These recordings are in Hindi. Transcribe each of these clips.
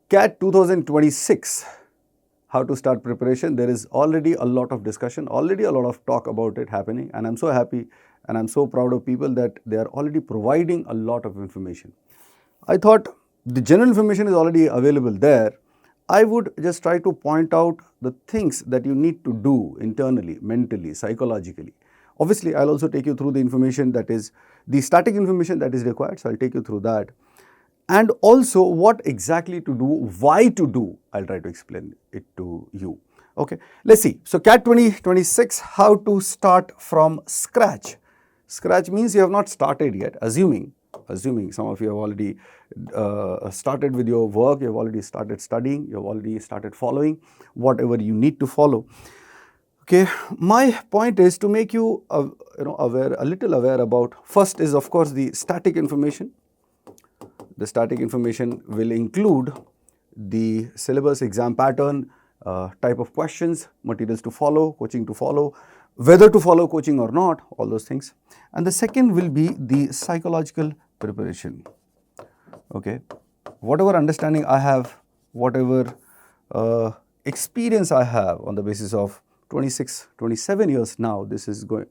CAT 2026, how to start preparation. There is already a lot of discussion, already a lot of talk about it happening, and I'm so happy and I'm so proud of people that they are already providing a lot of information. I thought the general information is already available there. I would just try to point out the things that you need to do internally, mentally, psychologically. Obviously, I'll also take you through the information that is the static information that is required, so I'll take you through that. And also what exactly to do, why to do, I'll try to explain it to you. Okay, let's see. So CAT 2026, how to start from scratch. Scratch means you have not started yet, assuming some of you have already started with your work, you have already started studying, you have already started following whatever you need to follow. Okay, my point is to make you aware, a little aware about, first is of course the static information. The static information will include the syllabus, exam pattern, type of questions, materials to follow, coaching to follow, whether to follow coaching or not, all those things. And the second will be the psychological preparation. Okay, whatever understanding I have, whatever experience I have on the basis of 26, 27 years now,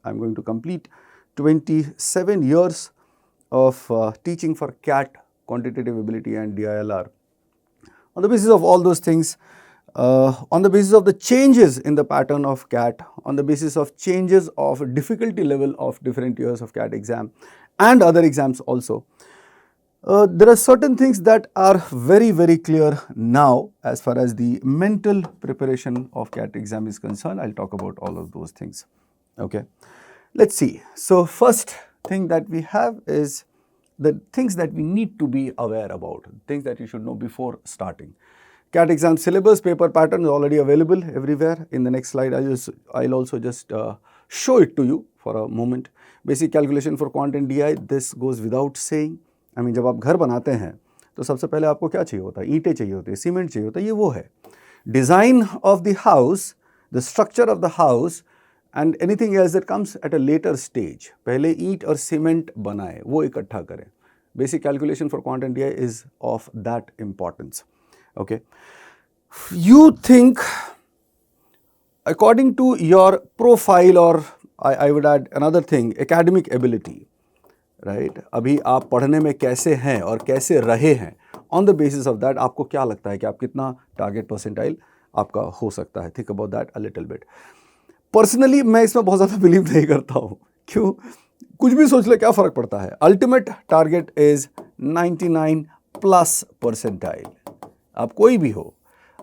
I'm going to complete 27 years of teaching for CAT, quantitative ability and DILR. On the basis of all those things, on the basis of the changes in the pattern of CAT, on the basis of changes of difficulty level of different years of CAT exam and other exams also, there are certain things that are very, very clear now as far as the mental preparation of CAT exam is concerned. I'll talk about all of those things. Okay, let's see. So first thing that we have is the things that we need to be aware about, things that you should know before starting. CAT exam syllabus, paper pattern is already available everywhere. In the next slide, I'll also just show it to you for a moment. Basic calculation for quant and DI, this goes without saying. I mean, जब आप घर बनाते हैं तो सबसे पहले आपको क्या चाहिए होता है? ईंटें चाहिए होती है, सीमेंट चाहिए होता है, ये वो है. Design of the house, the structure of the house and anything else that comes at a later stage. पहले ईंट और सीमेंट बनाए, वो इकट्ठा करें. Basic calculation for quant and DI is of that importance. Okay. You think according to your profile, or I would add another thing, academic ability, right? अभी आप पढ़ने में कैसे हैं और कैसे रहे हैं, on the basis of that आपको क्या लगता है कि आप कितना target percentile आपका हो सकता है. Think about that a little bit. Personally मैं इसमें बहुत ज़्यादा believe नहीं करता हूँ. क्यों? कुछ भी सोच ले क्या फ़र्क पड़ता है. Ultimate target is 99 plus percentile. आप कोई भी हो,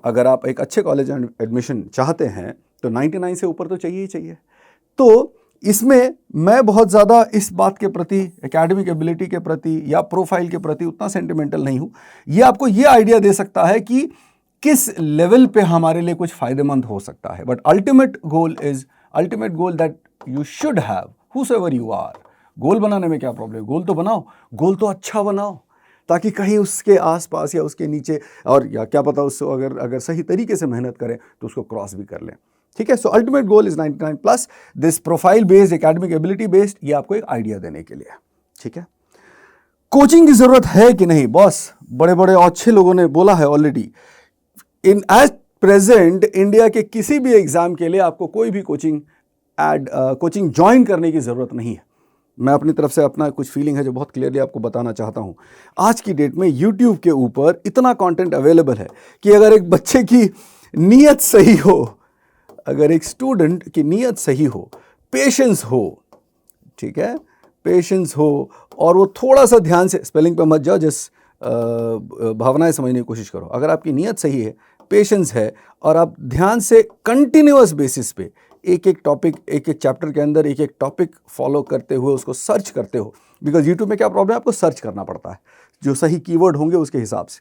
अगर आप एक अच्छे कॉलेज एडमिशन चाहते हैं तो 99 से ऊपर तो चाहिए ही चाहिए. तो इसमें मैं बहुत ज़्यादा इस बात के प्रति, एकेडमिक एबिलिटी के प्रति या प्रोफाइल के प्रति उतना सेंटिमेंटल नहीं हूँ. ये आपको ये आइडिया दे सकता है कि किस लेवल पे हमारे लिए कुछ फ़ायदेमंद हो सकता है. But ultimate goal that you should have, whosoever you are. Goal बनाने में क्या प्रॉब्लम है? गोल तो बनाओ, गोल तो अच्छा बनाओ, ताकि कहीं उसके आसपास या उसके नीचे, और या क्या पता उसको अगर सही तरीके से मेहनत करें तो उसको क्रॉस भी कर लें. ठीक है. सो ultimate goal is 99 plus. This profile based, academic ability based, ये आपको एक आइडिया देने के लिए. ठीक है. कोचिंग की जरूरत है कि नहीं? बॉस, बड़े बड़े और अच्छे लोगों ने बोला है ऑलरेडी. इन एज प्रेजेंट इंडिया के किसी भी एग्जाम के लिए आपको कोई भी कोचिंग ज्वाइन करने की जरूरत नहीं है. मैं अपनी तरफ से अपना कुछ फीलिंग है जो बहुत क्लियरली आपको बताना चाहता हूं. आज की डेट में YouTube के ऊपर इतना कंटेंट अवेलेबल है कि अगर एक बच्चे की नीयत सही हो, अगर एक स्टूडेंट की नीयत सही हो, पेशेंस हो, ठीक है, पेशेंस हो, और वो थोड़ा सा ध्यान से, स्पेलिंग पे मत जाओ, भावनाएं समझने की कोशिश करो. अगर आपकी नीयत सही है, पेशेंस है, और आप ध्यान से कंटिन्यूअस बेसिस पे एक एक टॉपिक, एक एक चैप्टर के अंदर एक एक टॉपिक फॉलो करते हुए उसको सर्च करते हो, बिकॉज यूट्यूब में क्या प्रॉब्लम है, आपको सर्च करना पड़ता है जो सही कीवर्ड होंगे उसके हिसाब से.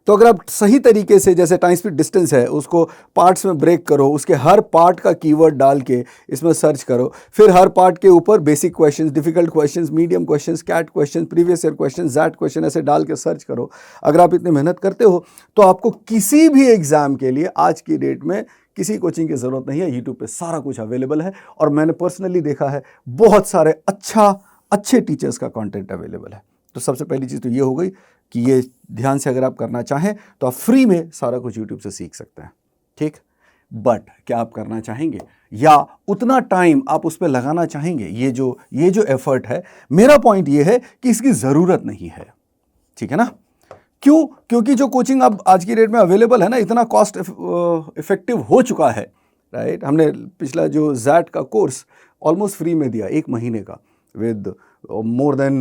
तो अगर आप सही तरीके से, जैसे टाइम स्पीड डिस्टेंस है, उसको पार्ट्स में ब्रेक करो, उसके हर पार्ट का कीवर्ड डाल के इसमें सर्च करो, फिर हर पार्ट के ऊपर basic questions, difficult questions, medium questions, CAT questions, previous year questions, that question, ऐसे डाल के सर्च करो. अगर आप इतनी मेहनत करते हो तो आपको किसी भी एग्जाम के लिए आज की डेट में किसी कोचिंग की ज़रूरत नहीं है. यूट्यूब पे सारा कुछ अवेलेबल है, और मैंने पर्सनली देखा है बहुत सारे अच्छे टीचर्स का कंटेंट अवेलेबल है. तो सबसे पहली चीज़ तो ये हो गई कि ये ध्यान से अगर आप करना चाहें तो आप फ्री में सारा कुछ यूट्यूब से सीख सकते हैं, ठीक। बट क्या आप करना चाहेंगे या उतना टाइम आप उस पर लगाना चाहेंगे? ये जो एफर्ट है, मेरा पॉइंट ये है कि इसकी ज़रूरत नहीं है, ठीक है ना। क्यों? क्योंकि जो कोचिंग अब आज की डेट में अवेलेबल है ना, इतना कॉस्ट इफेक्टिव हो चुका है, राइट। हमने पिछला जो जैट का कोर्स ऑलमोस्ट फ्री में दिया 1 महीने का, with more than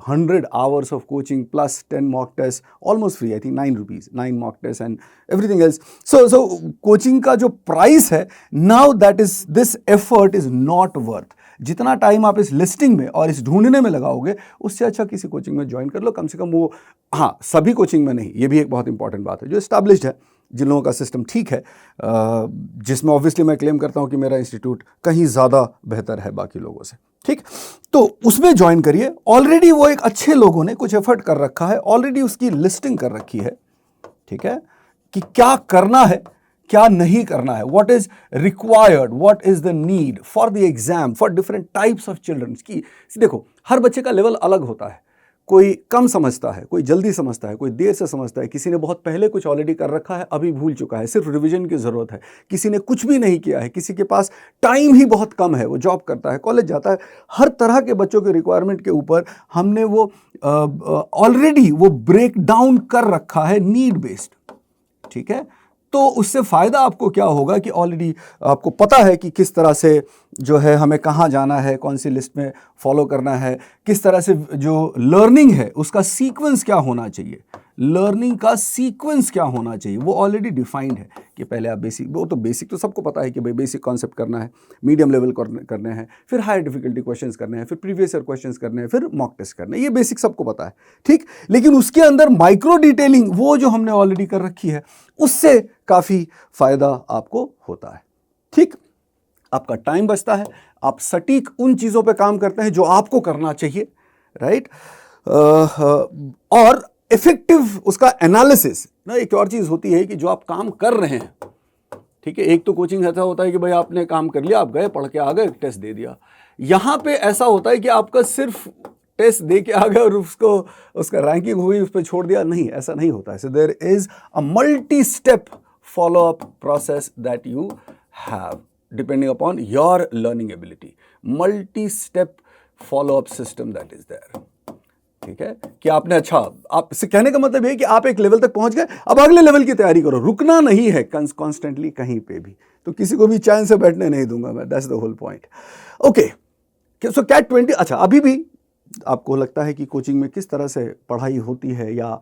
100 hours of coaching plus 10 mock tests, almost free, I think 9 rupees, 9 mock tests and everything else. So coaching का जो प्राइस है, now that is, this effort is not worth. जितना टाइम आप इस लिस्टिंग में और इस ढूंढने में लगाओगे, उससे अच्छा किसी कोचिंग में ज्वाइन कर लो, कम से कम वो, हाँ सभी कोचिंग में नहीं, ये भी एक बहुत इंपॉर्टेंट बात है, जो एस्टैब्लिश्ड है, जिन लोगों का सिस्टम ठीक है, जिसमें ऑब्वियसली मैं क्लेम करता हूं कि मेरा इंस्टीट्यूट कहीं ज़्यादा बेहतर है बाकी लोगों से, ठीक। तो उसमें ज्वाइन करिए, ऑलरेडी वो एक अच्छे लोगों ने कुछ एफर्ट कर रखा है, ऑलरेडी उसकी लिस्टिंग कर रखी है, ठीक है, कि क्या करना है क्या नहीं करना है, what is required, what is the need for the exam for different types of children की। देखो, हर बच्चे का लेवल अलग होता है, कोई कम समझता है, कोई जल्दी समझता है, कोई देर से समझता है, किसी ने बहुत पहले कुछ ऑलरेडी कर रखा है, अभी भूल चुका है, सिर्फ रिवीजन की ज़रूरत है, किसी ने कुछ भी नहीं किया है, किसी के पास टाइम ही बहुत कम है, वो जॉब करता है, कॉलेज जाता है। हर तरह के बच्चों के रिक्वायरमेंट के ऊपर हमने वो ऑलरेडी वो ब्रेक डाउन कर रखा है, नीड बेस्ड, ठीक है। तो उससे फ़ायदा आपको क्या होगा कि ऑलरेडी आपको पता है कि किस तरह से जो है हमें कहाँ जाना है, कौन सी लिस्ट में फॉलो करना है, किस तरह से जो लर्निंग है उसका सीक्वेंस क्या होना चाहिए, लर्निंग का सीक्वेंस क्या होना चाहिए, वो ऑलरेडी डिफाइंड है कि पहले आप बेसिक, वो तो बेसिक तो सबको पता है कि भाई बेसिक कॉन्सेप्ट करना है, मीडियम लेवल करने हैं, फिर हायर डिफिकल्टी क्वेश्चंस करने हैं, फिर प्रीवियस ईयर क्वेश्चंस करने हैं, फिर मॉक टेस्ट करने हैं, ये बेसिक सबको पता है, ठीक। लेकिन उसके अंदर माइक्रो डिटेलिंग, वो जो हमने ऑलरेडी कर रखी है, उससे काफ़ी फ़ायदा आपको होता है, ठीक। आपका टाइम बचता है, आप सटीक उन चीज़ों पे काम करते हैं जो आपको करना चाहिए, राइट। और इफेक्टिव उसका एनालिसिस ना, एक और चीज़ होती है कि जो आप काम कर रहे हैं, ठीक है, एक तो कोचिंग ऐसा होता है कि भाई आपने काम कर लिया, आप गए, पढ़ के आ गए, टेस्ट दे दिया। यहाँ पे ऐसा होता है कि आपका सिर्फ टेस्ट दे के आ गए और उसका रैंकिंग हुई, उस पर छोड़ दिया, नहीं, ऐसा नहीं होता है। So there is a multi step follow up process that you have depending upon your learning ability, multi step follow up system that is there, ठीक है। कि आपने, अच्छा, आप से कहने का मतलब है कि आप एक लेवल तक पहुंच गए, अब अगले लेवल की तैयारी करो, रुकना नहीं है कॉन्स्टेंटली कहीं पे भी। तो किसी को भी चैन से बैठने नहीं दूंगा मैं, that's the whole point. Okay, so CAT 20, अच्छा, अभी भी आपको लगता है कि कोचिंग में किस तरह से पढ़ाई होती है या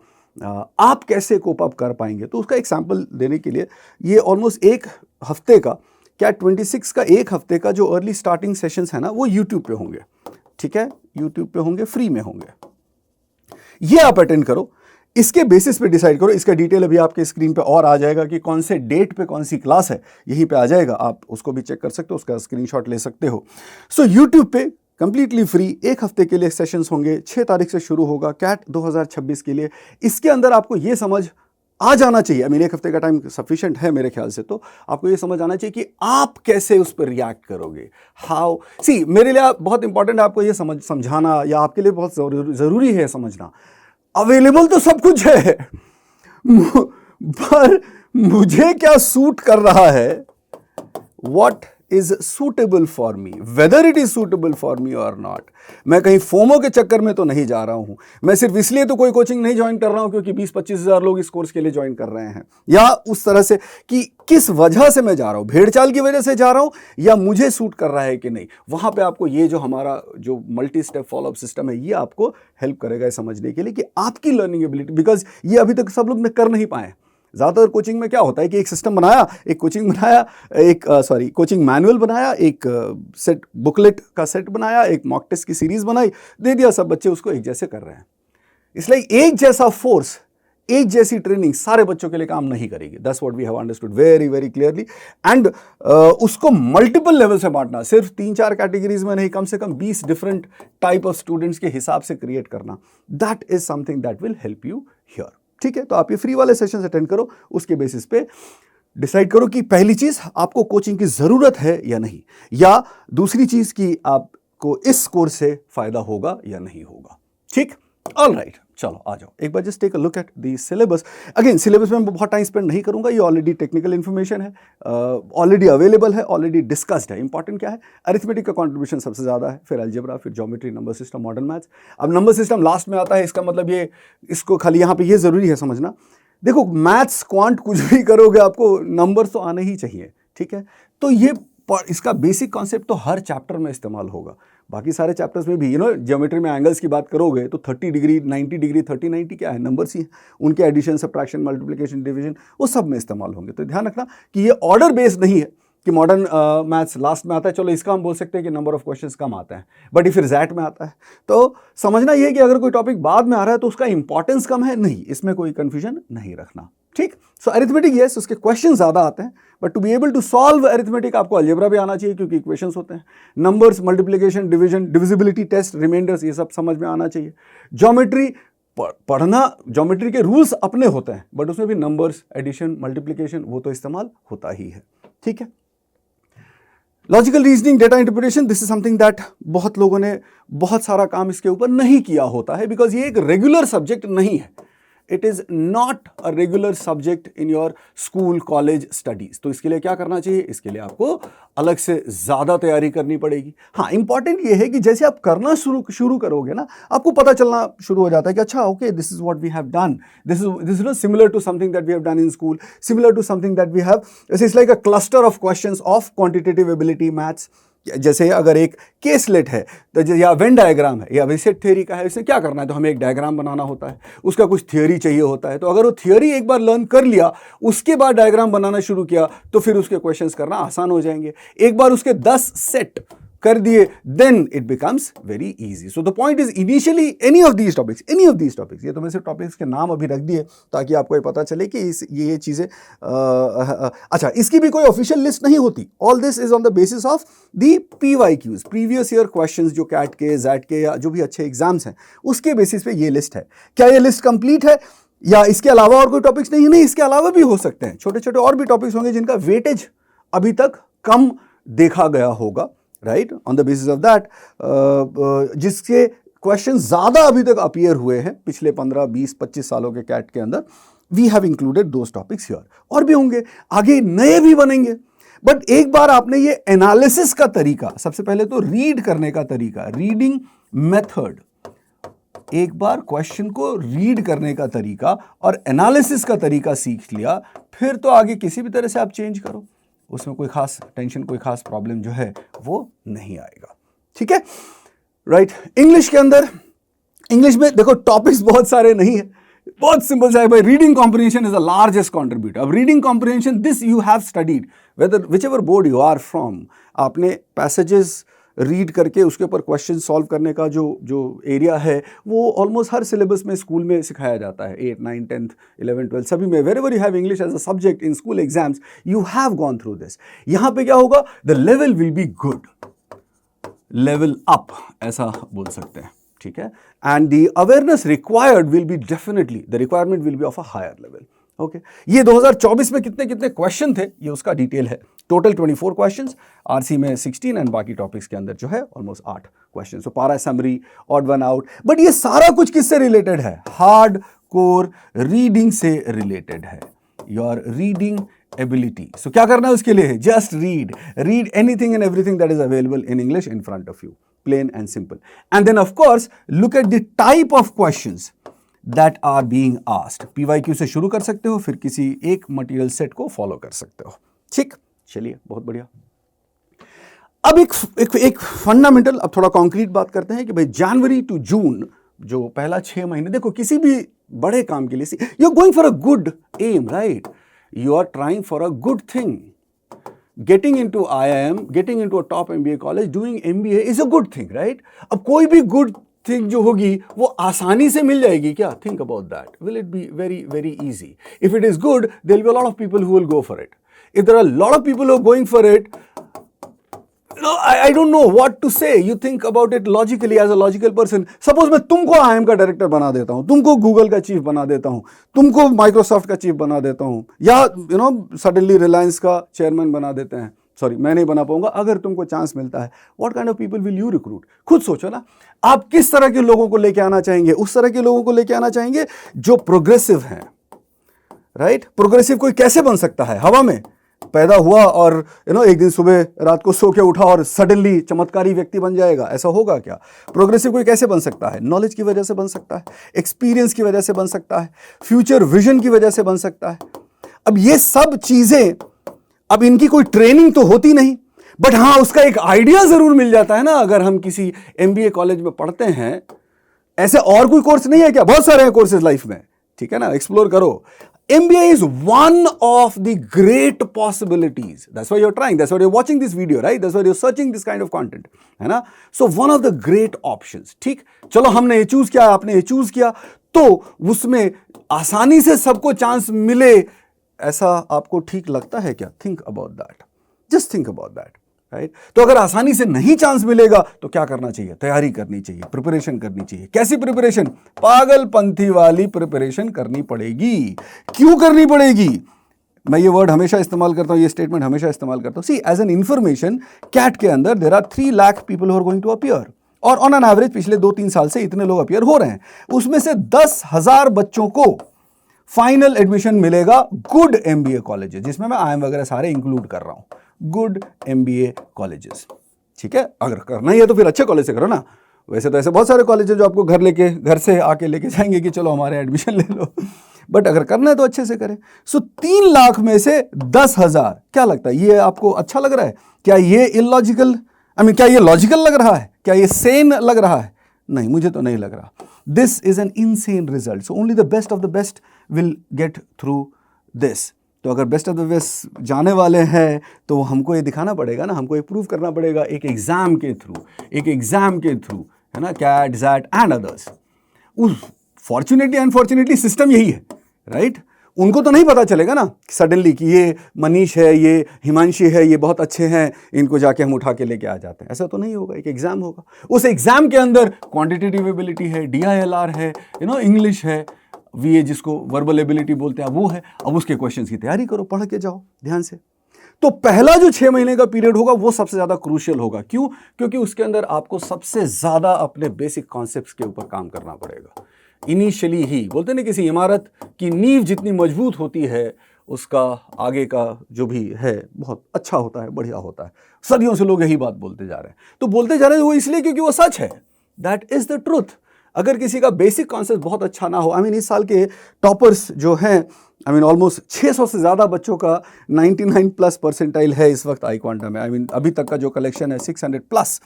आप कैसे कोप अप कर पाएंगे, तो उसका एक सैंपल देने के लिए, ये ऑलमोस्ट एक हफ्ते का, कैट 26 का एक हफ्ते का जो अर्ली स्टार्टिंग सेशंस है ना, वो यूट्यूब पे होंगे, ठीक है, यूट्यूब पे होंगे, फ्री में होंगे, ये आप अटेंड करो, इसके बेसिस पे डिसाइड करो। इसका डिटेल अभी आपके स्क्रीन पे और आ जाएगा कि कौन से डेट पे कौन सी क्लास है, यहीं पे आ जाएगा, आप उसको भी चेक कर सकते हो, उसका स्क्रीनशॉट ले सकते हो। सो यूट्यूब पे कंप्लीटली फ्री एक हफ्ते के लिए सेशंस होंगे, 6 तारीख से शुरू होगा कैट 2026 के लिए। इसके अंदर आपको ये समझ आ जाना चाहिए, आई मीन एक हफ्ते का टाइम सफिशिएंट है मेरे ख्याल से, तो आपको ये समझ आना चाहिए कि आप कैसे उस पर रिएक्ट करोगे, हाउ सी। मेरे लिए बहुत इंपॉर्टेंट है आपको ये समझाना, या आपके लिए बहुत ज़रूरी है समझना, अवेलेबल तो सब कुछ है पर मुझे क्या सूट कर रहा है, what is suitable for me, whether it is suitable for me और नॉट। मैं कहीं फोमो के चक्कर में तो नहीं जा रहा हूं, मैं सिर्फ इसलिए तो कोई कोचिंग नहीं ज्वाइन कर रहा हूं क्योंकि 20-25 हज़ार लोग इस कोर्स के लिए ज्वाइन कर रहे हैं, या उस तरह से कि किस वजह से मैं जा रहा हूं, भेड़चाल की वजह से जा रहा हूं या मुझे सूट कर रहा है कि नहीं। वहां पे आपको ये जो हमारा जो मल्टी स्टेप फॉलोअप सिस्टम है, ये आपको हेल्प करेगा समझने के लिए कि आपकी लर्निंग एबिलिटी, बिकॉज ये अभी तक सब लोग कर नहीं पाए। ज़्यादातर कोचिंग में क्या होता है कि एक सिस्टम बनाया, एक कोचिंग बनाया, एक कोचिंग मैनुअल बनाया, एक सेट बुकलेट का सेट बनाया, एक मॉक टेस्ट की सीरीज बनाई, दे दिया, सब बच्चे उसको एक जैसे कर रहे हैं। इसलिए एक जैसा फोर्स, एक जैसी ट्रेनिंग सारे बच्चों के लिए काम नहीं करेगी। That's what we have understood very very clearly. And उसको मल्टीपल लेवल से बांटना, सिर्फ 3-4 कैटेगरीज में नहीं, कम से कम 20 डिफरेंट टाइप ऑफ स्टूडेंट्स के हिसाब से क्रिएट करना, that is something that will help you here, ठीक है। तो आप ये फ्री वाले सेशन अटेंड करो, उसके बेसिस पे डिसाइड करो कि पहली चीज आपको कोचिंग की जरूरत है या नहीं, या दूसरी चीज कि आपको इस कोर्स से फायदा होगा या नहीं होगा, ठीक। All right. चलो आ जाओ, एक बार just take a look at the syllabus. Again syllabus में मैं बहुत टाइम स्पेंड नहीं करूंगा, ये ऑलरेडी टेक्निकल इन्फॉर्मेशन है, ऑलरेडी अवेलेबल है, ऑलरेडी डिस्कस्ड है। इंपॉर्टेंट क्या है, अरिथमेटिक का कंट्रीब्यूशन सबसे ज़्यादा है, फिर अलजेब्रा, फिर geometry, number system, modern maths. अब नंबर सिस्टम लास्ट में आता है, इसका मतलब ये, इसको खाली यहाँ पे ये ज़रूरी है समझना, देखो मैथ्स क्वांट कुछ भी करोगे आपको नंबर तो आने ही चाहिए, ठीक है। तो ये इसका बेसिक कॉन्सेप्ट तो हर चैप्टर में इस्तेमाल होगा, बाकी सारे चैप्टर्स में भी। ज्योमेट्री में एंगल्स की बात करोगे तो 30 डिग्री 90 डिग्री 30 90 क्या है, नंबर्स ही हैं, उनके एडिशन सब्ट्रैक्शन मल्टीप्लिकेशन डिवीजन वो सब में इस्तेमाल होंगे। तो ध्यान रखना कि ये ऑर्डर बेस्ड नहीं है कि मॉडर्न मैथ्स लास्ट में आता है, चलो इसका हम बोल सकते हैं कि नंबर ऑफ क्वेश्चंस कम आता है, बट फिर जैट में आता है। तो समझना ये है कि अगर कोई टॉपिक बाद में आ रहा है तो उसका इंपॉर्टेंस कम है, नहीं, इसमें कोई कंफ्यूजन नहीं रखना, ठीक। सो अरिथमेटिक यस, उसके क्वेश्चन ज़्यादा आते हैं, but to be able to solve arithmetic आपको अलजेब्रा भी आना चाहिए क्योंकि इक्वेशंस होते हैं, numbers, multiplication, division, divisibility test, remainders, ये सब समझ में आना चाहिए। ज्योमेट्री पढ़ना, ज्योमेट्री के रूल्स अपने होते हैं, बट उसमें भी नंबर्स, एडिशन, मल्टीप्लिकेशन वो तो इस्तेमाल होता ही है, ठीक है। Logical reasoning, data interpretation, this is something that बहुत लोगों ने बहुत सारा काम इसके ऊपर नहीं किया होता है, बिकॉज ये एक रेगुलर सब्जेक्ट नहीं है। It is not a regular subject in your school college studies. तो इसके लिए क्या करना चाहिए, इसके लिए आपको अलग से ज़्यादा तैयारी करनी पड़ेगी। हाँ, इंपॉर्टेंट ये है कि जैसे आप करना शुरू करोगे ना, आपको पता चलना शुरू हो जाता है कि अच्छा okay, this is what we have done, this is not similar to something that we have done in school, similar to something that we have, it's like a cluster of questions of quantitative ability maths. जैसे अगर एक केसलेट है तो या वेन डायग्राम है या विसेट थ्योरी का है, इसमें क्या करना है, तो हमें एक डायग्राम बनाना होता है, उसका कुछ थियोरी चाहिए होता है। तो अगर वो थियोरी एक बार लर्न कर लिया, उसके बाद डायग्राम बनाना शुरू किया, तो फिर उसके क्वेश्चंस करना आसान हो जाएंगे। एक बार उसके 10 सेट कर दिए, then it becomes very easy. So the point is initially any of these topics, ये तो मैं सिर्फ टॉपिक्स के नाम अभी रख दिए ताकि आपको ये पता चले कि ये चीज़ें अच्छा, इसकी भी कोई ऑफिशियल लिस्ट नहीं होती। All this is on the basis of the PYQs, previous year questions, जो कैट के, जैट के या जो भी अच्छे एग्जाम्स हैं, उसके बेसिस पे ये लिस्ट है। क्या ये लिस्ट कंप्लीट है या इसके अलावा और कोई टॉपिक्स नहीं, इसके अलावा भी हो सकते हैं, छोटे छोटे और भी टॉपिक्स होंगे जिनका वेटेज अभी तक कम देखा गया होगा, right. On the basis of that जिसके क्वेश्चन ज्यादा अभी तक अपीयर हुए हैं पिछले 15, 20, 25 सालों के कैट के अंदर, we have included those topics here. और भी होंगे, आगे नए भी बनेंगे, बट एक बार आपने ये एनालिसिस का तरीका, सबसे पहले तो रीड करने का तरीका, रीडिंग मेथड, एक बार क्वेश्चन को रीड करने का तरीका और एनालिसिस का तरीका सीख लिया, फिर तो आगे किसी भी तरह से आप चेंज करो, उसमें कोई खास टेंशन, कोई खास प्रॉब्लम जो है वो नहीं आएगा, ठीक है, राइट। इंग्लिश के अंदर, इंग्लिश में देखो टॉपिक्स बहुत सारे नहीं है, बहुत सिंपल सा है भाई। Reading comprehension is the largest contributor. अब reading comprehension, this you have studied, whether whichever board you are from, आपने पैसेजेस रीड करके उसके ऊपर क्वेश्चन सॉल्व करने का जो एरिया है वो ऑलमोस्ट हर सिलेबस में स्कूल में सिखाया जाता है, 8, 9, 10th, 11, 12 सभी में। Wherever you have English as a subject in school exams, you have gone through this. यहां पे क्या होगा, the level will be good, level up ऐसा बोल सकते हैं, ठीक है। And the awareness required will be definitely, the requirement will be of a higher level, okay. ये 2024 में कितने कितने क्वेश्चन थे, ये उसका डिटेल है। टोटल 24 क्वेश्चंस, आरसी में 16 एंड बाकी टॉपिक्स के अंदर जो है almost 8 question. So para summary, odd one out, but ये सारा कुछ किससे रिलेटेड है, हार्ड कोर रीडिंग से रिलेटेड है, योर रीडिंग एबिलिटी। सो क्या करना है उसके लिए, just read anything and everything that is available in English in front of you, plain and simple. And then of course look at the type of questions that are being asked. PYQ से शुरू कर सकते हो, फिर किसी एक मटेरियल सेट को फॉलो कर सकते हो, ठीक। चलिए, बहुत बढ़िया। अब एक फंडामेंटल, अब थोड़ा कॉन्क्रीट बात करते हैं कि भाई जनवरी टू जून जो पहला 6 महीने, देखो किसी भी बड़े काम के लिए you are going for a good aim, right, you are trying for a good thing. Getting into IIM, getting into a top MBA college, doing MBA is a good thing, right? अब कोई भी good thing जो होगी वो आसानी से मिल जाएगी क्या? Think about that. Will it be very, very easy? If it is good, there will be a lot of people who will go for it. If there are a lot of people who are going for it, I don't know what to say. You think about it logically as a logical person. Suppose मैं तुमको IIM का डायरेक्टर बना देता हूँ, तुमको गूगल का चीफ बना देता हूँ, तुमको माइक्रोसॉफ्ट का चीफ बना देता हूँ, या सडनली रिलायंस का चेयरमैन बना देते हैं, सॉरी मैं नहीं बना पाऊंगा, अगर तुमको चांस मिलता है, what kind of people will you recruit? खुद सोचो ना, आप किस तरह के लोगों को लेके आना चाहेंगे? उस तरह के लोगों को लेके आना चाहेंगे जो प्रोग्रेसिव हैं, राइट? प्रोग्रेसिव कोई कैसे बन सकता है? हवा में पैदा हुआ और एक दिन सुबह रात को सो के उठा और सडनली चमत्कारी व्यक्ति बन जाएगा, ऐसा होगा क्या? प्रोग्रेसिव कोई कैसे बन सकता है? नॉलेज की वजह से बन सकता है, एक्सपीरियंस की वजह से बन सकता है, फ्यूचर विजन की वजह से बन सकता है। अब ये सब चीजें, अब इनकी कोई ट्रेनिंग तो होती नहीं, बट हाँ उसका एक आइडिया जरूर मिल जाता है ना। अगर हम किसी MBA कॉलेज में पढ़ते हैं, ऐसे और कोई कोर्स नहीं है क्या? बहुत सारे हैं कोर्सेज लाइफ में, ठीक है ना, एक्सप्लोर करो। MBA is one of the great possibilities. That's why you're trying. That's why you're watching this video, right? That's why you're searching this kind of content, है ना? So one of the great options. ठीक, चलो हमने ये चूज किया, आपने ये चूज किया, तो उसमें आसानी से सबको चांस मिले, ऐसा आपको ठीक लगता है क्या? Think about that. Just think about that. Right? तो अगर आसानी से नहीं चांस मिलेगा तो क्या करना चाहिए? तैयारी करनी चाहिए, प्रिपरेशन करनी चाहिए। कैसी प्रिपरेशन? पागलपंथी वाली प्रिपरेशन करनी पड़ेगी। क्यों करनी पड़ेगी? मैं ये वर्ड हमेशा इस्तेमाल करता हूं, ये स्टेटमेंट हमेशा इस्तेमाल करता हूं। See, as an information, CAT के अंदर there are 3 lakh people who are going to appear, और ऑन एन एवरेज पिछले 2-3 साल से इतने लोग अपीयर हो रहे हैं। उसमें से 10,000 बच्चों को फाइनल एडमिशन मिलेगा गुड MBA कॉलेजेस, जिसमें मैं IIM वगैरह सारे इंक्लूड कर रहा हूं। गुड MBA कॉलेजेस, ठीक है? अगर करना ही है तो फिर अच्छे कॉलेज से करो ना। वैसे तो ऐसे बहुत सारे कॉलेजेस जो आपको घर से आके लेके जाएंगे कि चलो हमारे एडमिशन ले लो, बट अगर करना है तो अच्छे से करें। सो 3 लाख में से 10,000, क्या लगता है ये आपको अच्छा लग रहा है? क्या ये इलॉजिकल, क्या ये लॉजिकल लग रहा है? क्या ये सेन लग रहा है? नहीं, मुझे तो नहीं लग रहा। This is an insane result. So only the best of the best will get through this. तो अगर बेस्ट ऑफ द बेस्ट जाने वाले हैं तो हमको ये दिखाना पड़ेगा ना, हमको ये प्रूव करना पड़ेगा एक एग्जाम के थ्रू, है ना, CAT, XAT and others. Fortunately unfortunately system यही है, राइट? उनको तो नहीं पता चलेगा ना सडनली कि ये मनीष है, ये हिमांशी है, ये बहुत अच्छे हैं, इनको जाके हम उठा के लेके आ जाते हैं। ऐसा तो नहीं होगा। एक एग्जाम होगा, उस एग्जाम के अंदर क्वांटिटेटिव एबिलिटी है, DILR है, इंग्लिश है, VA जिसको वर्बल एबिलिटी बोलते हैं वो है। अब उसके क्वेश्चंस की तैयारी करो, पढ़ के जाओ ध्यान से। तो पहला जो 6 महीने का पीरियड होगा वो सबसे ज्यादा क्रूशियल होगा। क्यों? क्योंकि उसके अंदर आपको सबसे ज्यादा अपने बेसिक कॉन्सेप्ट्स के ऊपर काम करना पड़ेगा। इनिशियली ही बोलते हैं ना, किसी इमारत की नींव जितनी मजबूत होती है उसका आगे का जो भी है बहुत अच्छा होता है, बढ़िया होता है। सदियों से लोग यही बात बोलते जा रहे हैं। तो बोलते जा रहे हैं वो इसलिए क्योंकि वो सच है। That is the truth. अगर किसी का बेसिक कॉन्सेप्ट बहुत अच्छा ना हो, इस साल के टॉपर्स जो हैं, ऑलमोस्ट 600 से ज़्यादा बच्चों का 99+ परसेंटाइल है इस वक्त आई क्वांटा में। अभी तक का जो कलेक्शन है 600+,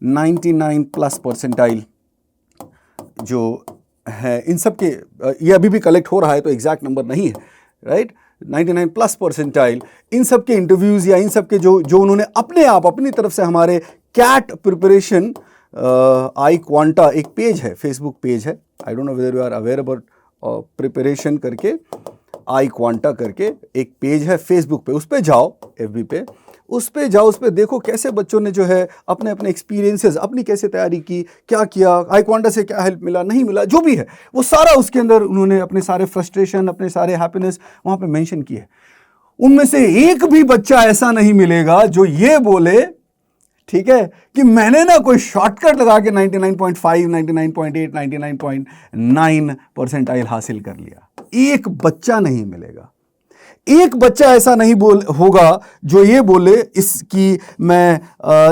99+ परसेंटाइल जो है इन सब के, ये अभी भी कलेक्ट हो रहा है तो एग्जैक्ट नंबर नहीं है, राइट? 99+ परसेंटाइल, इन सब के इंटरव्यूज़ या इन सब के जो उन्होंने अपने आप अपनी तरफ से हमारे कैट प्रिपरेशन आई क्वांटा एक पेज है, फेसबुक पेज है, I don't know whether you are aware about preparation करके, आई क्वांटा करके एक पेज है फेसबुक पे, उस पे जाओ, FB पे उस पे जाओ, उस पे देखो कैसे बच्चों ने जो है अपने अपने एक्सपीरियंसेस, अपनी कैसे तैयारी की, क्या किया, आई क्वांटा से क्या हेल्प मिला, नहीं मिला, जो भी है वो सारा उसके अंदर उन्होंने अपने सारे फ्रस्ट्रेशन, अपने सारे हैप्पीनेस वहाँ पे मेंशन किए। उनमें से एक भी बच्चा ऐसा नहीं मिलेगा जो ये बोले, ठीक है, कि मैंने ना कोई शॉर्टकट लगा के 99.5, 99.8, 99.9 परसेंटाइल हासिल कर लिया। एक बच्चा नहीं मिलेगा। एक बच्चा ऐसा नहीं होगा जो ये बोले इसकी मैं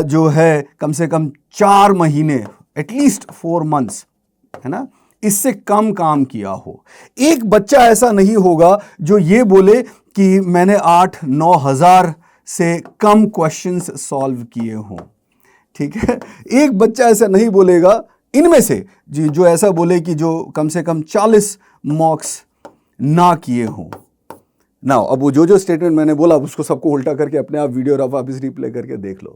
जो है कम से कम 4 महीने, एटलीस्ट 4 मंथ्स, है ना, इससे कम काम किया हो। एक बच्चा ऐसा नहीं होगा जो ये बोले कि मैंने 8-9 हज़ार से कम क्वेश्चंस सॉल्व किए हों, ठीक है। एक बच्चा ऐसा नहीं बोलेगा इनमें से जो ऐसा बोले कि जो कम से कम 40 मॉक्स ना किए हों। ना अब वो जो स्टेटमेंट मैंने बोला उसको सबको उल्टा करके अपने आप वीडियो और वापस रिप्ले करके देख लो,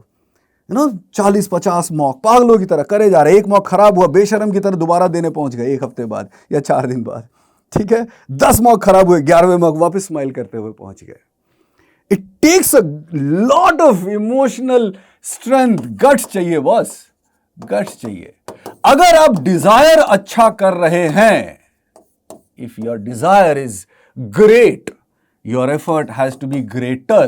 है ना। 40-50 मॉक पागलों की तरह करे जा रहे। एक मॉक खराब हुआ, बेशरम की तरह दोबारा देने पहुंच गए 1 हफ्ते बाद या 4 दिन बाद, ठीक है। 10 मॉक खराब हुए, 11वें मॉक वापस स्माइल करते हुए पहुंच गए। It takes a lot of emotional strength, guts चाहिए बॉस, गट्स चाहिए। अगर आप डिजायर अच्छा कर रहे हैं, if your desire is great, your effort has to be greater,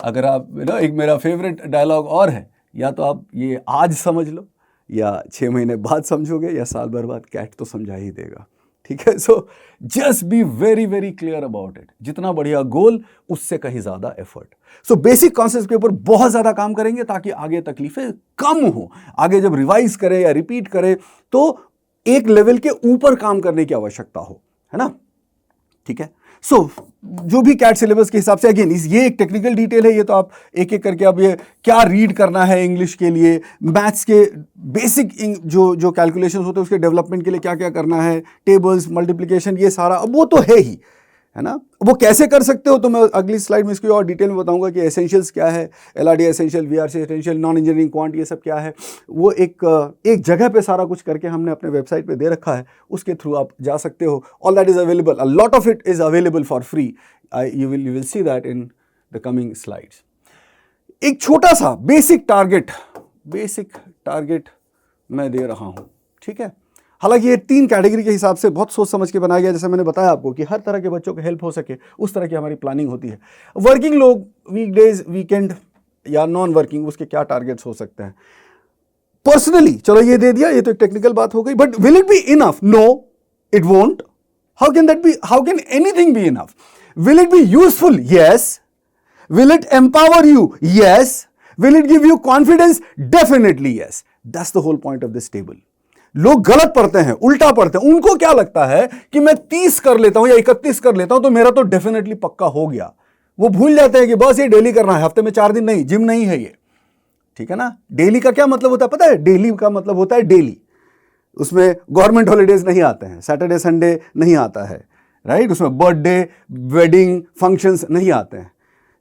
अगर आप एक मेरा फेवरेट डायलॉग और है, या तो आप ये आज समझ लो, या 6 महीने बाद समझोगे, या साल भर बाद कैट तो समझा ही देगा। ठीक है, so just be very very clear about it. जितना बढ़िया गोल, उससे कहीं ज्यादा एफर्ट। सो बेसिक कॉन्सेप्ट के ऊपर बहुत ज्यादा काम करेंगे ताकि आगे तकलीफें कम हो। आगे जब रिवाइज करें या रिपीट करें तो एक लेवल के ऊपर काम करने की आवश्यकता हो, है ना। ठीक है, सो जो भी कैट सिलेबस के हिसाब से, अगेन ये एक टेक्निकल डिटेल है, ये तो आप एक एक करके अब ये क्या रीड करना है इंग्लिश के लिए, मैथ्स के बेसिक जो कैलकुलेशंस होते हैं उसके डेवलपमेंट के लिए क्या क्या करना है, टेबल्स, मल्टीप्लिकेशन, ये सारा अब वो तो है ही, है ना। वो कैसे कर सकते हो तो मैं अगली स्लाइड में इसको और डिटेल में बताऊंगा कि एसेंशियल्स क्या है, LRD essential, VRC essential, non engineering quant, ये सब क्या है। वो एक जगह पे सारा कुछ करके हमने अपने वेबसाइट पे दे रखा है, उसके थ्रू आप जा सकते हो। All that is available, a lot of it is available for free. You will see that in the coming slides. एक छोटा सा बेसिक टारगेट मैं दे रहा हूं, ठीक है। हालांकि ये 3 कैटेगरी के हिसाब से बहुत सोच समझ के बनाया गया, जैसे मैंने बताया आपको कि हर तरह के बच्चों को हेल्प हो सके, उस तरह की हमारी प्लानिंग होती है। वर्किंग लोग, वीकडेज, वीकेंड या नॉन वर्किंग, उसके क्या टारगेट्स हो सकते हैं। पर्सनली चलो ये दे दिया, ये तो एक टेक्निकल बात हो गई, but will it be enough? No, it won't. How can that be? How can anything be enough? Will it be useful? Yes. Will it empower you? Yes. Will it give you confidence? Definitely yes. That's the whole point of this table. लोग गलत पढ़ते हैं, उल्टा पढ़ते हैं। उनको क्या लगता है कि मैं 30 कर लेता हूं या 31 कर लेता हूं तो मेरा तो डेफिनेटली पक्का हो गया। वो भूल जाते हैं कि बस ये डेली करना है, हफ्ते में 4 दिन नहीं, जिम नहीं है ये। ठीक है ना। डेली का क्या मतलब होता है पता है? डेली का मतलब होता है डेली। उसमें गवर्नमेंट हॉलीडेज नहीं आते हैं, सैटरडे संडे नहीं आता है, राइट। उसमें बर्थडे, वेडिंग, फंक्शंस नहीं आते हैं,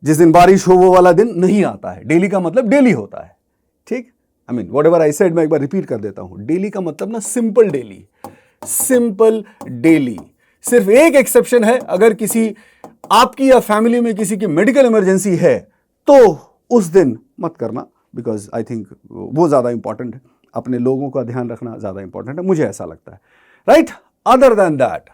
जिस दिन बारिश हो वो वाला दिन नहीं आता है। डेली का मतलब डेली होता है, ठीक। I mean what ever I said, मैं एक बार रिपीट कर देता हूं। डेली का मतलब ना सिंपल डेली, सिंपल डेली। सिर्फ एक एक्सेप्शन है, अगर किसी आपकी या फैमिली में किसी की मेडिकल इमरजेंसी है तो उस दिन मत करना, बिकॉज आई थिंक वो ज्यादा इंपॉर्टेंट है। अपने लोगों का ध्यान रखना ज्यादा इंपॉर्टेंट है, मुझे ऐसा लगता है, right. Other than that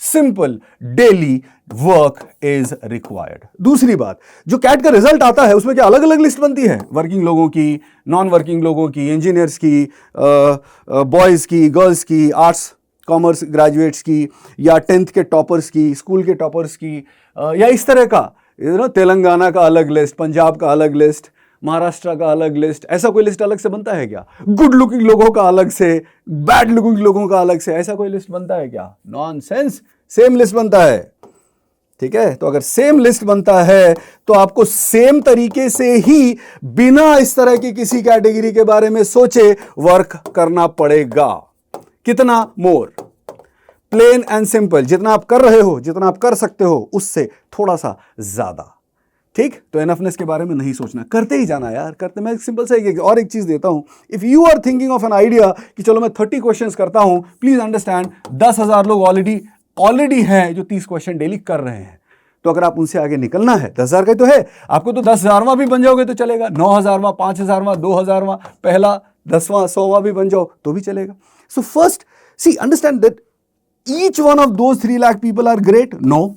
simple daily work is required. दूसरी बात, जो कैट का रिजल्ट आता है उसमें क्या अलग अलग लिस्ट बनती है? वर्किंग लोगों की, नॉन वर्किंग लोगों की, इंजीनियर्स की, बॉयज की, गर्ल्स की, आर्ट्स कॉमर्स ग्रेजुएट्स की, या 10th के टॉपर्स की, स्कूल के टॉपर्स की, या इस तरह का। तेलंगाना का अलग लिस्ट, पंजाब का अलग लिस्ट, महाराष्ट्र का अलग लिस्ट। ऐसा कोई लिस्ट अलग से बनता है क्या? गुड लुकिंग लोगों का अलग से, बैड लुकिंग लोगों का अलग से, ऐसा कोई लिस्ट बनता है क्या? नॉनसेंस, सेम लिस्ट बनता है, ठीक है। तो अगर सेम लिस्ट बनता है तो आपको सेम तरीके से ही, बिना इस तरह की किसी कैटेगरी के बारे में सोचे, वर्क करना पड़ेगा। कितना? मोर, प्लेन एंड सिंपल। जितना आप कर रहे हो, जितना आप कर सकते हो, उससे थोड़ा सा ज्यादा, ठीक। तो एनफनेस के बारे में नहीं सोचना, करते ही जाना यार, करते। मैं सिंपल से और एक चीज देता हूं। If you are thinking of an idea कि चलो मैं 30 क्वेश्चंस करता हूं, प्लीज अंडरस्टैंड 10,000 लोग ऑलरेडी हैं जो 30 क्वेश्चन डेली कर रहे हैं। तो अगर आप उनसे आगे निकलना है, 10,000 का तो है, आपको तो 10,000वां भी बन जाओगे तो चलेगा, 9,000वां, 5,000वां, 2,000वां, पहला 10वां 100वां भी बन जाओ तो भी चलेगा। So first see understand that each one of those 3 lakh people are great. No.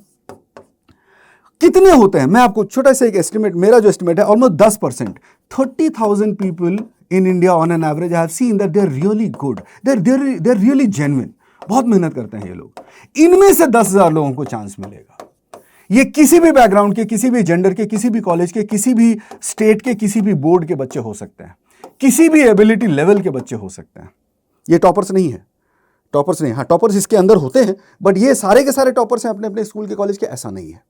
कितने होते हैं? मैं आपको छोटा सा एक एस्टिमेट, मेरा जो एस्टिमेट है almost 10%। 30,000 people in India on an average I have seen that they are really good, they are really genuine. बहुत मेहनत करते हैं ये लोग। इनमें से 10,000 लोगों को चांस मिलेगा। ये किसी भी बैकग्राउंड के, किसी भी जेंडर के, किसी भी कॉलेज के, किसी भी स्टेट के, किसी भी बोर्ड के बच्चे हो सकते हैं, किसी भी एबिलिटी लेवल के बच्चे हो सकते हैं। ये टॉपर्स नहीं है, टॉपर्स नहीं। हाँ, टॉपर्स इसके अंदर होते हैं, बट ये सारे के सारे टॉपर्स हैं अपने अपने स्कूल के, कॉलेज के, ऐसा नहीं है,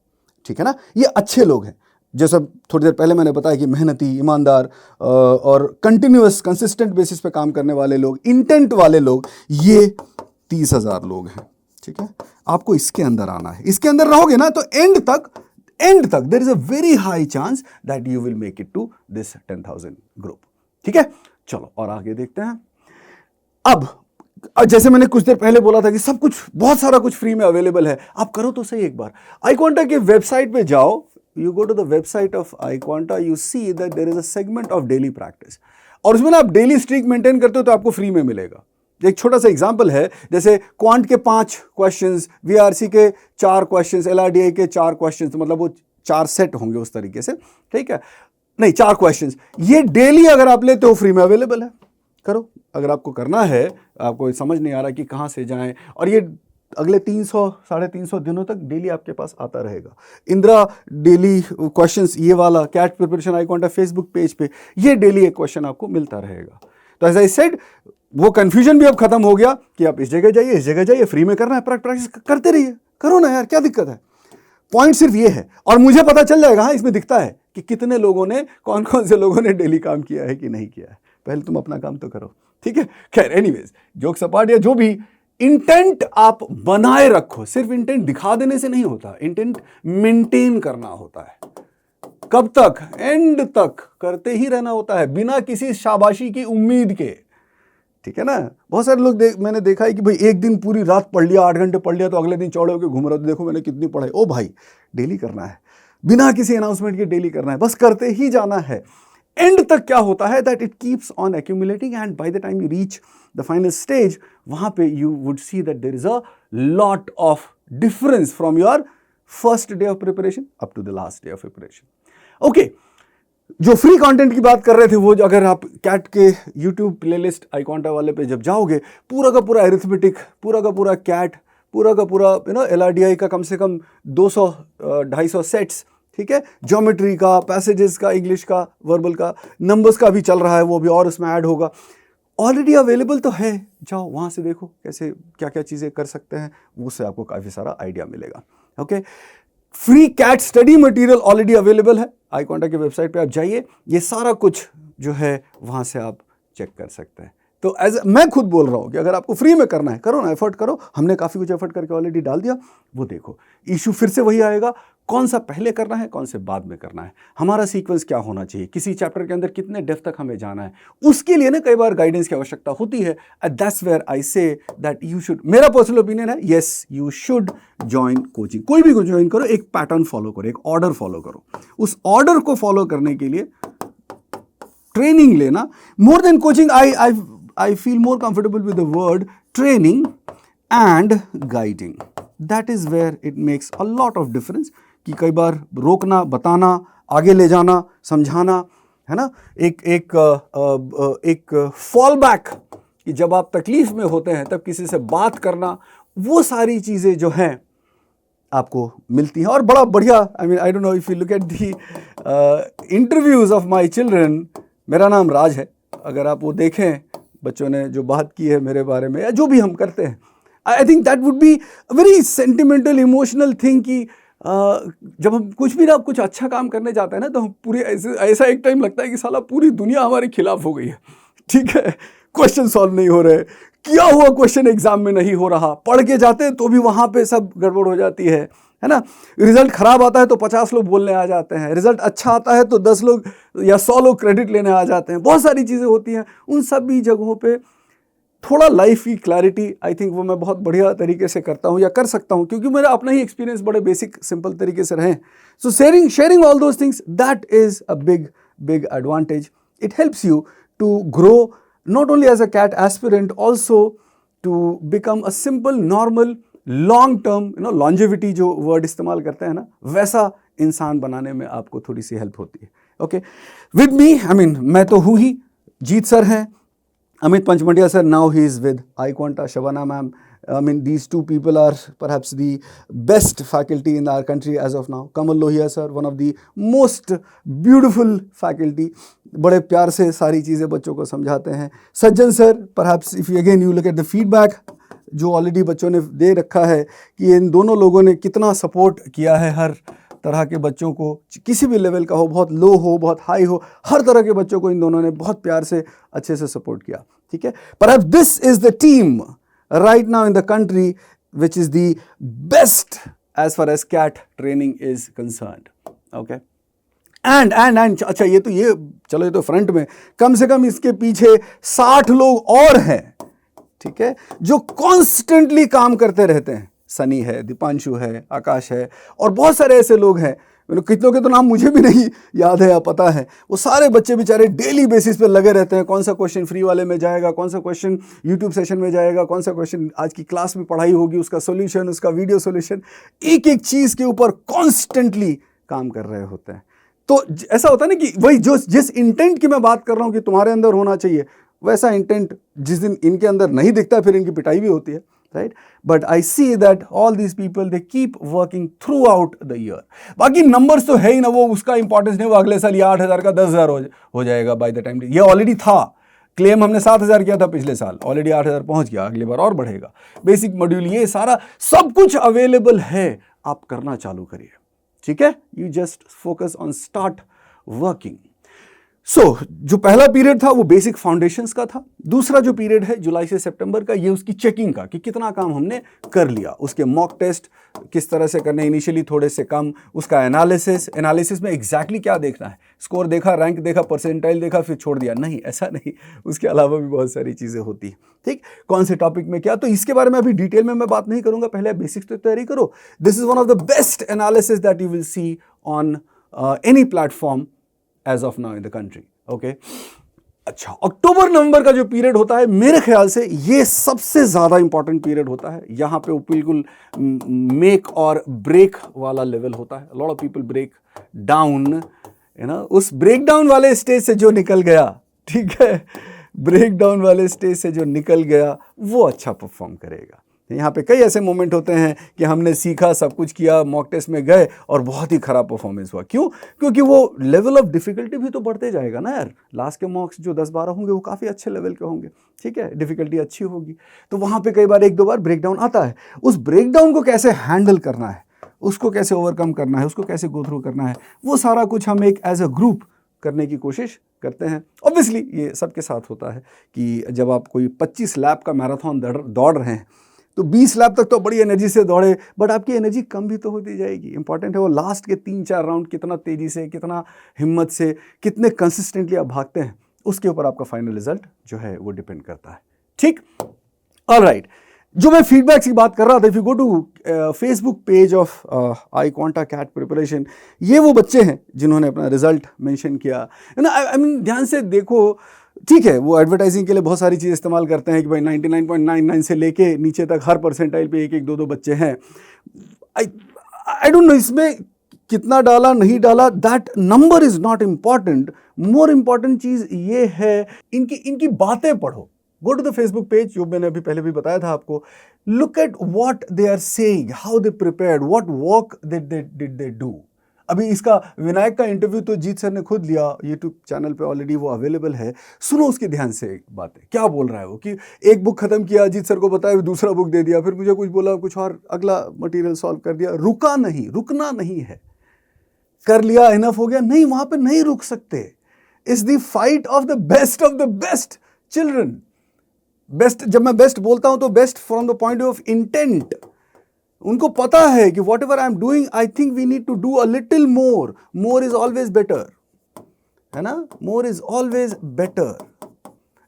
ठीक है ना। ये अच्छे लोग हैं, जैसा थोड़ी देर पहले मैंने बताया कि मेहनती, ईमानदार और कंटिन्यूअस कंसिस्टेंट बेसिस पे काम करने वाले लोग, इंटेंट वाले लोग, ये 30,000 लोग हैं, ठीक है। आपको इसके अंदर आना है। इसके अंदर रहोगे ना तो एंड तक there is a very high chance that you will make it to this 10,000 group, ठीक है। चलो और आगे देखते हैं। अब जैसे मैंने कुछ देर पहले बोला था कि सब कुछ, बहुत सारा कुछ फ्री में अवेलेबल है, आप करो तो सही एक बार। iQuanta के वेबसाइट पे जाओ, you go to the website of iQuanta, you see that there is a segment of daily practice, और उसमें ना आप डेली स्ट्रीक मेंटेन करते हो तो आपको फ्री में मिलेगा। एक छोटा सा एग्जांपल है, जैसे क्वांट के 5 क्वेश्चंस, वीआरसी के 4 क्वेश्चंस, एलआरडीआई के 4 क्वेश्चंस, मतलब वो 4 सेट होंगे उस तरीके से, ठीक है, नहीं 4 क्वेश्चंस, ये डेली अगर आप लेते हो फ्री में अवेलेबल है, करो। अगर आपको करना है, आपको समझ नहीं आ रहा कि कहाँ से जाएं, और ये अगले 300 350 दिनों तक डेली आपके पास आता रहेगा। इंदिरा डेली क्वेश्चंस, ये वाला CAT preparation iQuanta Facebook page पे, ये डेली एक क्वेश्चन आपको मिलता रहेगा। तो एज आई सेड, वो कंफ्यूजन भी अब खत्म हो गया कि आप इस जगह जाइए, इस जगह जाइए, फ्री में करना है, प्रैक्टिस करते रहिए, करो ना यार, क्या दिक्कत है। पॉइंट सिर्फ ये है, और मुझे पता चल जाएगा, हाँ, इसमें दिखता है कि कितने लोगों ने, कौन कौन से लोगों ने डेली काम किया है कि नहीं किया है। पहले तुम अपना काम तो करो, ठीक है। खैर एनीवेज, जोक सपाट या जो भी, इंटेंट आप बनाए रखो। सिर्फ इंटेंट दिखा देने से नहीं होता, इंटेंट मेंटेन करना होता है। कब तक? एंड तक करते ही रहना होता है, बिना किसी शाबाशी की उम्मीद के, ठीक है ना। बहुत सारे लोग मैंने देखा है कि भाई एक दिन पूरी रात पढ़ लिया, 8 घंटे पढ़ लिया, तो अगले दिन चौड़े होकर घूम रहा था, देखो मैंने कितनी पढ़ाई। ओ भाई, डेली करना है, बिना किसी अनाउंसमेंट के डेली करना है, बस करते ही जाना है। एंड तक क्या होता है, that it keeps on accumulating, and by the time you reach the final stage, वहां पे you would see that there is a lot of difference from your first day of preparation up to the last day of preparation. Okay, जो फ्री कंटेंट की बात कर रहे थे, वो अगर आप कैट के यूट्यूब प्लेलिस्ट आईकॉन्टा वाले पे जब जाओगे, पूरा का पूरा अरिथमेटिक, पूरा का पूरा कैट, पूरा का पूरा LRDI का कम से कम 200-250 सेट्स, ठीक है, ज्योमेट्री का, पैसेजेस का, इंग्लिश का, वर्बल का, नंबर्स का भी चल रहा है, वो भी और उसमें ऐड होगा, ऑलरेडी अवेलेबल तो है। जाओ वहाँ से देखो कैसे क्या क्या चीज़ें कर सकते हैं, उससे आपको काफ़ी सारा आइडिया मिलेगा। Okay, free CAT study material already available है, आईकॉन्टा की वेबसाइट पे आप जाइए, ये सारा कुछ जो है वहाँ से आप चेक कर सकते हैं। तो एज मैं खुद बोल रहा हूँ कि अगर आपको फ्री में करना है, करो ना, एफर्ट करो। हमने काफ़ी कुछ एफर्ट करके ऑलरेडी डाल दिया, वो देखो। इशू फिर से वही आएगा, कौन सा पहले करना है, कौन से बाद में करना है, हमारा सीक्वेंस क्या होना चाहिए, किसी चैप्टर के अंदर कितने डेप्थ तक हमें जाना है, उसके लिए ना कई बार गाइडेंस की आवश्यकता होती है। And that's where I say that you should, मेरा पर्सनल ओपिनियन है, yes you should join coaching. कोई भी ज्वाइन करो, एक पैटर्न फॉलो करो, एक ऑर्डर फॉलो करो। उस ऑर्डर को फॉलो करने के लिए ट्रेनिंग लेना, more than coaching, I feel more comfortable with the word training and guiding. That is where it makes a lot of difference, कि कई बार रोकना, बताना, आगे ले जाना, समझाना, है ना, एक फॉल बैक, कि जब आप तकलीफ में होते हैं तब किसी से बात करना, वो सारी चीज़ें जो हैं आपको मिलती हैं। और बड़ा बढ़िया, आई don't know if you look at the interviews of my children, मेरा नाम राज है, अगर आप वो देखें, बच्चों ने जो बात की है मेरे बारे में, या जो भी हम करते हैं, I think that would be a very sentimental emotional thing, कि जब हम कुछ भी ना कुछ अच्छा काम करने जाते हैं ना, तो हम पूरी ऐसा एक टाइम लगता है कि साला पूरी दुनिया हमारे खिलाफ हो गई है, ठीक है, क्वेश्चन सॉल्व नहीं हो रहे, किया हुआ क्वेश्चन एग्जाम में नहीं हो रहा, पढ़ के जाते हैं तो भी वहाँ पे सब गड़बड़ हो जाती है ना। रिजल्ट खराब आता है तो 50 लोग बोलने आ जाते हैं, रिजल्ट अच्छा आता है तो 10 लोग या 100 लोग क्रेडिट लेने आ जाते हैं, बहुत सारी चीज़ें होती हैं। उन सभी जगहों पे थोड़ा लाइफ की क्लैरिटी, आई थिंक वो मैं बहुत बढ़िया तरीके से करता हूँ या कर सकता हूँ, क्योंकि मेरा अपना ही एक्सपीरियंस बड़े बेसिक सिंपल तरीके से रहे। So sharing all those things, that is a big advantage. It helps you to grow not only as a CAT aspirant, also to become a simple, normal, long term, longevity जो word इस्तेमाल करते हैं ना, वैसा इंसान बनाने में आपको थोड़ी सी हेल्प होती है। ओके, विद मी, मैं तो हूँ ही, जीत सर हैं, Amit पंचमटिया sir, now he is with iQuanta, Shabana ma'am. These two people are perhaps the best faculty in our country as of now. Kamal Lohia sir, one of the most beautiful faculty. बड़े प्यार से सारी चीज़ें बच्चों को समझाते हैं। सज्जन sir, perhaps if you again you look at the feedback जो ऑलरेडी बच्चों ने दे रखा है, कि इन दोनों लोगों ने कितना सपोर्ट किया है हर तरह के बच्चों को, किसी भी लेवल का हो, बहुत लो हो, बहुत हाई हो, हर तरह के बच्चों को इन दोनों ने बहुत प्यार से, अच्छे से सपोर्ट किया, ठीक है। Perhaps this is the team right now in the country which is the best as far as CAT training is concerned. Okay. And अच्छा, ये चलो, ये तो फ्रंट में, कम से कम इसके पीछे 60 लोग और हैं, ठीक है, जो कॉन्स्टेंटली काम करते रहते हैं। सनी है, दीपांशु है, आकाश है, और बहुत सारे ऐसे लोग हैं, कितनों के तो नाम मुझे भी नहीं याद है या पता है। वो सारे बच्चे बेचारे डेली बेसिस पे लगे रहते हैं, कौन सा क्वेश्चन फ्री वाले में जाएगा, कौन सा क्वेश्चन यूट्यूब सेशन में जाएगा, कौन सा क्वेश्चन आज की क्लास में पढ़ाई होगी, उसका सोल्यूशन, उसका वीडियो सोल्यूशन, एक एक चीज़ के ऊपर कॉन्स्टेंटली काम कर रहे होते हैं। तो ऐसा होता है ना कि वही जो जिस इंटेंट की मैं बात कर रहा हूँ कि तुम्हारे अंदर होना चाहिए, वैसा इंटेंट जिस दिन इनके अंदर नहीं दिखता फिर इनकी पिटाई भी होती है, right. But I see that all these people they keep working through out the year. बाकी नंबर्स तो है ही ना, वो उसका इंपॉर्टेंस नहीं, वो अगले साल ये 8,000 का 10,000 हो जाएगा बाय द टाइम। ये ऑलरेडी था, क्लेम हमने 7,000 किया था पिछले साल, ऑलरेडी 8,000 पहुंच गया, अगली बार और बढ़ेगा। बेसिक मॉड्यूल ये सारा सब कुछ अवेलेबल है, आप करना चालू करिए, ठीक है। You just focus on start working. So जो पहला पीरियड था वो बेसिक फाउंडेशंस का था। दूसरा जो पीरियड है जुलाई से सितंबर का, ये उसकी चेकिंग का कि कितना काम हमने कर लिया, उसके मॉक टेस्ट किस तरह से करने, इनिशियली थोड़े से कम, उसका एनालिसिस में एग्जैक्टली क्या देखना है, स्कोर देखा, रैंक देखा, परसेंटाइल देखा, फिर छोड़ दिया, नहीं, ऐसा नहीं, उसके अलावा भी बहुत सारी चीज़ें होती हैं, ठीक। कौन से टॉपिक में क्या, तो इसके बारे में अभी डिटेल में मैं बात नहीं करूंगा, पहले आप बेसिक्स तो तैयारी करो। This is one of the best analysis that you will see on any platform as of now in the country, okay. अच्छा, अक्टूबर नवंबर का जो पीरियड होता है मेरे ख्याल से ये सबसे ज्यादा इंपॉर्टेंट पीरियड होता है। यहां पे बिल्कुल मेक और ब्रेक वाला लेवल होता है। Lot of people break down, है ना, उस ब्रेक डाउन वाले स्टेज से जो निकल गया, ठीक है, ब्रेक डाउन वाले स्टेज से जो निकल गया वो अच्छा परफॉर्म करेगा। यहाँ पे कई ऐसे मोमेंट होते हैं कि हमने सीखा, सब कुछ किया, मॉक टेस्ट में गए और बहुत ही खराब परफॉर्मेंस हुआ। क्यों? क्योंकि वो लेवल ऑफ डिफिकल्टी भी तो बढ़ते जाएगा ना यार। लास्ट के मॉक्स जो 10-12 होंगे वो काफ़ी अच्छे लेवल के होंगे, ठीक है, डिफिकल्टी अच्छी होगी, तो वहाँ पे कई बार 1-2 बार ब्रेकडाउन आता है। उस ब्रेकडाउन को कैसे हैंडल करना है, उसको कैसे ओवरकम करना है, उसको कैसे गो थ्रू करना है, वो सारा कुछ हम एक एज अ ग्रुप करने की कोशिश करते हैं। ऑब्वियसली ये सबके साथ होता है कि जब आप कोई 25 लैप का मैराथन दौड़ रहे हैं तो 20 लैप तक तो बड़ी एनर्जी से दौड़े, बट आपकी एनर्जी कम भी तो होती जाएगी। इंपॉर्टेंट है वो लास्ट के 3-4 राउंड कितना तेजी से, कितना हिम्मत से, कितने कंसिस्टेंटली आप भागते हैं, उसके ऊपर आपका फाइनल रिजल्ट जो है वो डिपेंड करता है, ठीक। ऑलराइट, जो मैं फीडबैक की बात कर रहा था, if you go to Facebook page of iQuanta CAT preparation, ये वो बच्चे हैं जिन्होंने अपना रिजल्ट मेंशन किया है ना। आई मीन ध्यान से देखो, ठीक है, वो एडवर्टाइजिंग के लिए बहुत सारी चीज़ इस्तेमाल करते हैं कि भाई 99.99 से लेके नीचे तक हर परसेंटाइल पे 1-1, 2-2 बच्चे हैं। आई डोंट नो इसमें कितना डाला नहीं डाला, that number is not important. More important चीज़ ये है इनकी बातें पढ़ो। Go to the Facebook page, जो मैंने अभी पहले भी बताया था आपको। Look at what they are saying, how they prepared, what work did they do. अभी इसका विनायक का इंटरव्यू तो जीत सर ने खुद लिया, यूट्यूब चैनल पे ऑलरेडी वो अवेलेबल है। सुनो उसके ध्यान से बातें, क्या बोल रहा है वो, कि एक बुक खत्म किया, जीत सर को बताया, दूसरा बुक दे दिया, फिर मुझे कुछ बोला, कुछ और अगला मटेरियल सॉल्व कर दिया। रुका नहीं, रुकना नहीं है। कर लिया, इनफ हो गया, नहीं, वहां पे नहीं रुक सकते। It's the fight of the best children. Best, जब मैं बेस्ट बोलता हूं तो best from the point of intent. उनको पता है कि whatever I am doing, I think we need to do a little more. More is always better, है ना, more is always better.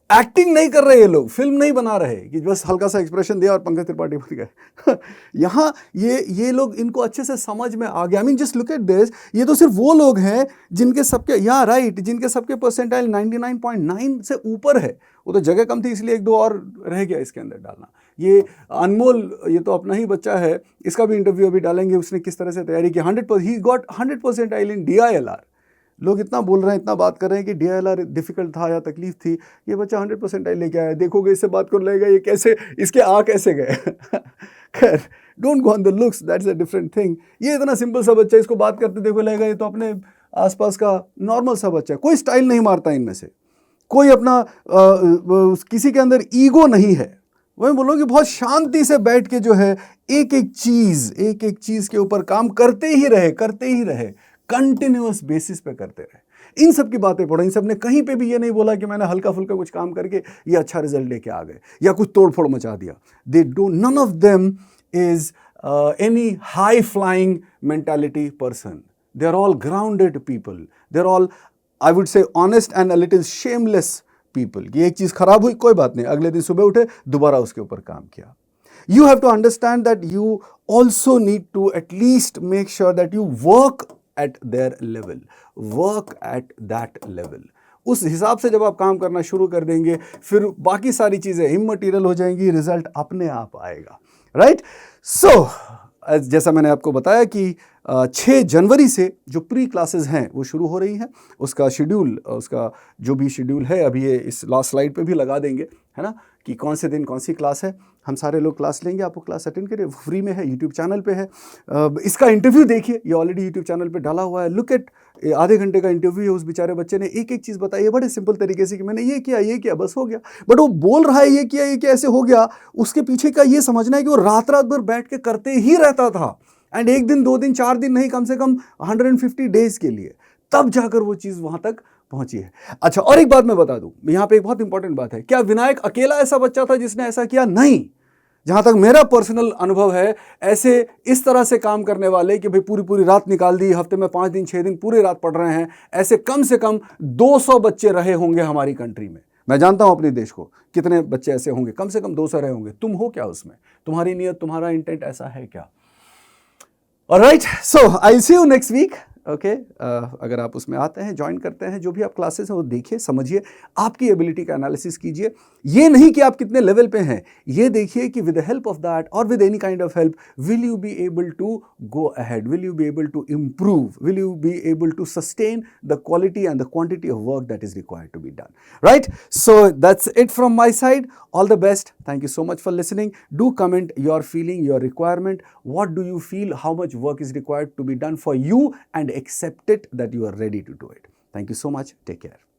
Acting नहीं कर रहे ये लोग, फिल्म नहीं बना रहे कि बस हल्का सा एक्सप्रेशन दिया और पंकज त्रिपाठी बन गए। यहाँ ये लोग, इनको अच्छे से समझ में आ गया। I mean just look at this, ये तो सिर्फ वो लोग हैं जिनके सबके, या राइट, जिनके सबके परसेंटाइल 99.9 से ऊपर है। वो तो जगह कम थी इसलिए 1-2 और रह गया इसके अंदर डालना। ये अनमोल, ये तो अपना ही बच्चा है, इसका भी इंटरव्यू अभी डालेंगे, उसने किस तरह से तैयारी की। 100%, he got 100 percentile in DILR। लोग इतना बोल रहे हैं, इतना बात कर रहे हैं कि DILR डिफिकल्ट था या तकलीफ थी, ये बच्चा 100 परसेंटाइल लेके आया। देखोगे, इससे बात कर लेगा, ये कैसे, इसके आ कैसे गए। खैर, don't go on the looks, that's a different thing. ये इतना सिंपल सा बच्चा, इसको बात करते देखो लगेगा ये तो अपने आसपास का नॉर्मल सा बच्चा है, कोई स्टाइल नहीं मारता इनमें से, कोई अपना किसी के अंदर ईगो नहीं है। वही बोलो कि बहुत शांति से बैठ के जो है एक एक चीज के ऊपर काम करते ही रहे, कंटिन्यूअस बेसिस पे करते रहे। इन सब की बातें पढ़ो। इन सब ने कहीं पे भी ये नहीं बोला कि मैंने हल्का फुल्का कुछ काम करके ये अच्छा रिजल्ट लेके आ गए या कुछ तोड़फोड़ मचा दिया। They do, none of them is any high flying mentality person. They are all grounded people, they are all, I would say, honest and a little shameless people. ये एक चीज खराब हुई, कोई बात नहीं, अगले दिन सुबह उठे, दोबारा उसके ऊपर काम किया। You have to understand that you also need to at least make sure that you work at their level, work at that level. उस हिसाब से जब आप काम करना शुरू कर देंगे, फिर बाकी सारी चीजें इमटेरियल हो जाएंगी, रिजल्ट अपने आप आएगा, राइट। सो जैसा मैंने आपको बताया कि 6 जनवरी से जो प्री क्लासेस हैं वो शुरू हो रही हैं। उसका शेड्यूल, उसका जो भी शेड्यूल है अभी ये इस लास्ट स्लाइड पे भी लगा देंगे, है ना, कि कौन से दिन कौन सी क्लास है। हम सारे लोग क्लास लेंगे, आप वो क्लास अटेंड करिए, फ्री में है, यूट्यूब चैनल पे है। इसका इंटरव्यू देखिए, ये ऑलरेडी यूट्यूब चैनल पे डाला हुआ है। लुक एट, आधे घंटे का इंटरव्यू है, उस बेचारे बच्चे ने एक एक चीज़ बताई है बड़े सिंपल तरीके से कि मैंने ये किया बस हो गया। बट वो बोल रहा है ये किया ऐसे हो गया, उसके पीछे का ये समझना है कि वो रात रात भर बैठ के करते ही रहता था, एंड 1 दिन 2 दिन 4 दिन नहीं, कम से कम 150 डेज के लिए, तब जाकर वो चीज़ वहाँ तक पहुंची है। अच्छा, और एक बात मैं बता दूं, यहाँ पे एक बहुत इंपॉर्टेंट बात है, क्या विनायक अकेला ऐसा बच्चा था जिसने ऐसा किया? नहीं। जहां तक मेरा पर्सनल अनुभव है, ऐसे इस तरह से काम करने वाले कि भाई पूरी पूरी रात निकाल दी, हफ्ते में 5 दिन 6 दिन पूरी रात पढ़ रहे हैं, ऐसे कम से कम 200 बच्चे रहे होंगे हमारी कंट्री में। मैं जानता हूं अपने देश को कितने बच्चे ऐसे होंगे, कम से कम 200 रहे होंगे। तुम हो क्या उसमें? तुम्हारी नीयत, तुम्हारा इंटेंट ऐसा है क्या? Alright, so I see you next week. Okay, अगर आप उसमें आते हैं, ज्वाइन करते हैं, जो भी आप क्लासेस हैं वो देखिए, समझिए, आपकी एबिलिटी का एनालिसिस कीजिए। ये नहीं कि आप कितने लेवल पे हैं, ये देखिए कि with the help of that और with any kind of help will you be able to go ahead, will you be able to improve, will you be able to sustain the quality and the quantity of work that is required to be done, right? So that's it from my side. All the best. Thank you so much for listening. Do comment your feeling, your requirement. What do you feel? How much work is required to be done for you? And accept it that you are ready to do it. Thank you so much. Take care.